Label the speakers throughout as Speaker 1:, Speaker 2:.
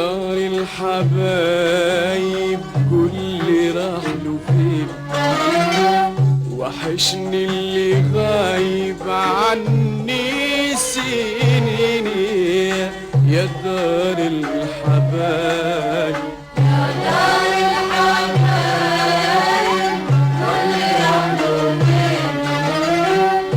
Speaker 1: دار الحبايب كل راح له فين، وحشني اللي غايب عني سنين. يا دار الحبايب
Speaker 2: يا دار الحبايب كل راح له فين،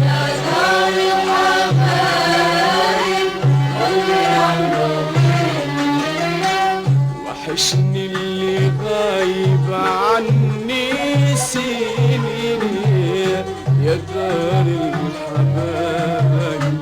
Speaker 2: يا دار الحبايب كل راح له فين.
Speaker 1: وحشني اللي غايب عني سنين. يا دار الحبايب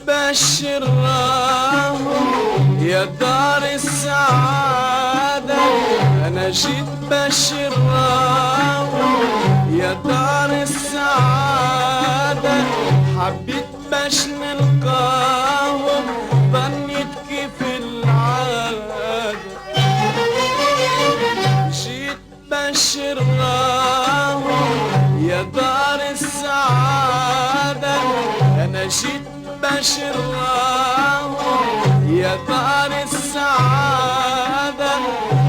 Speaker 1: بشراهم يا دار السعادة، أنا جيت بشراهم يا دار السعادة. حبيت باش نلقاهم ظنيت كيف العادة، جيت بشراهم يا دار السعادة. أنا جيت بشراهم يا دار السعادة.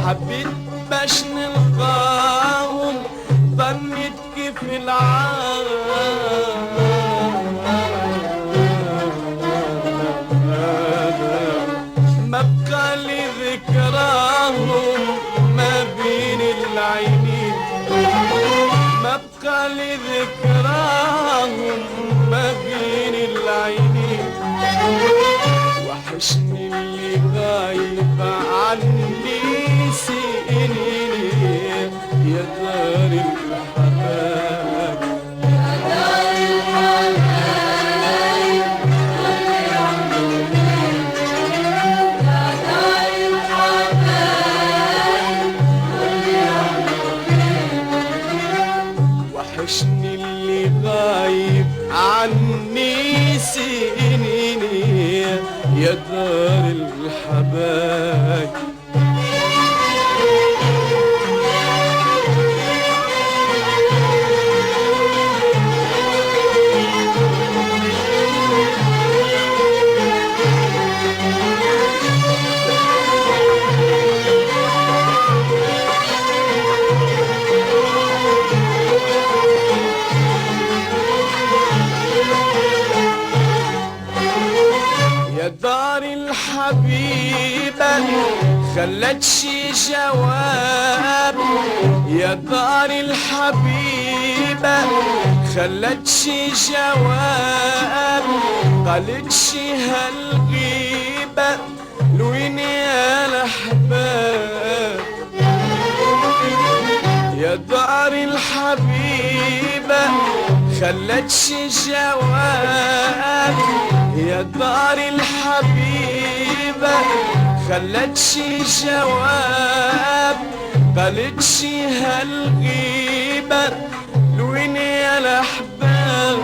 Speaker 1: حبيت باش نلقاهم ظنيت كيف العادة. ما بقى لي ذكراهم ما بين العينين، ما بقى لي ذكراهم ما بين العينين. وحشني اللي غايب عني سنين. يا دار الحبايب
Speaker 2: يا دار الحبايب كل راح له فين، يا دار الحبايب كل راح له فين.
Speaker 1: وحشني اللي غايب عني سنين. يا دار الحبايب يا دار الحبيبة خلت شي جواب. يا دار الحبيبة خلت شي جواب. قالت شي هالغيبة لوين يا الأحباب. يا دار الحبيبة خلت شي جواب. يا دار الحبيبة خلت شي جواب. قالت شي هالغيبة لوين يا الأحباب.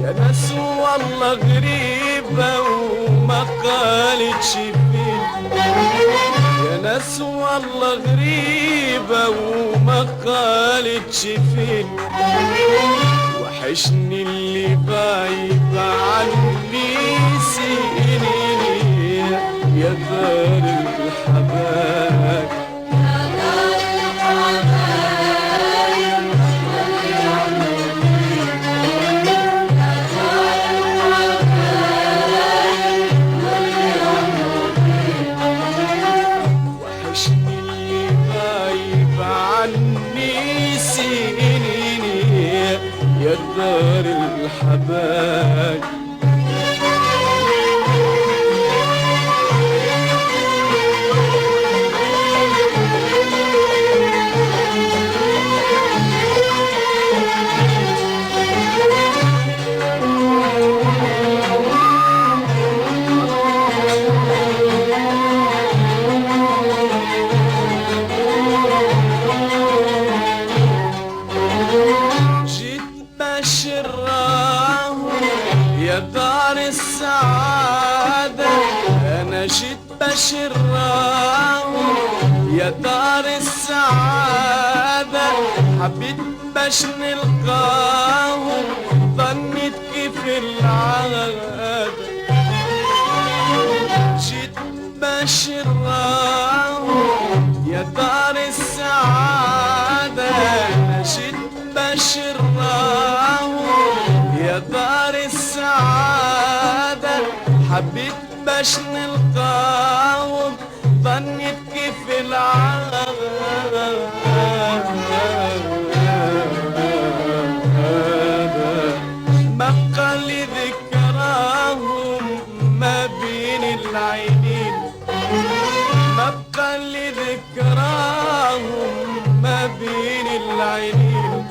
Speaker 1: يا ناس والله غريبة وما قالت شي فين، يا ناس والله غريبة وما قالت شي فين. وحشني اللي غايب عني سنين. يا دار الحبايب
Speaker 2: يا دار الحبايب كل راح له فين، يا دار الحبايب كل راح له فين.
Speaker 1: وحشني اللي غايب عني سنين. يا دار الحبايب نشيد بشراهم يا دار السعادة، حبيت باش نلقاهم ظنيت كيف العادة، جيت بشراهم يا دار السعادة، نشيد بشراهم يا دار السعادة، حبيت باش نلقاهم ظنيت كيف العادة، ما بقى لي ذكراهم ما بين العينين، ما بقى لي ذكراهم ما بين العينين،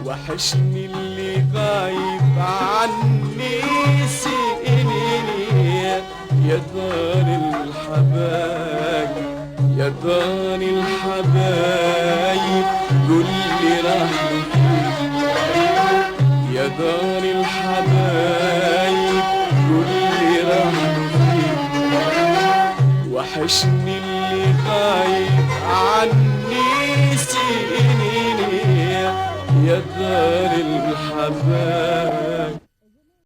Speaker 1: وحشني اللي غايب عني سنيني يا دار الحبايب، يا دار الحبايب قول لي راح فين، يا دار الحبايب قول لي راح فين، وحشني اللي غايب عني سنيني يا دار الحبايب.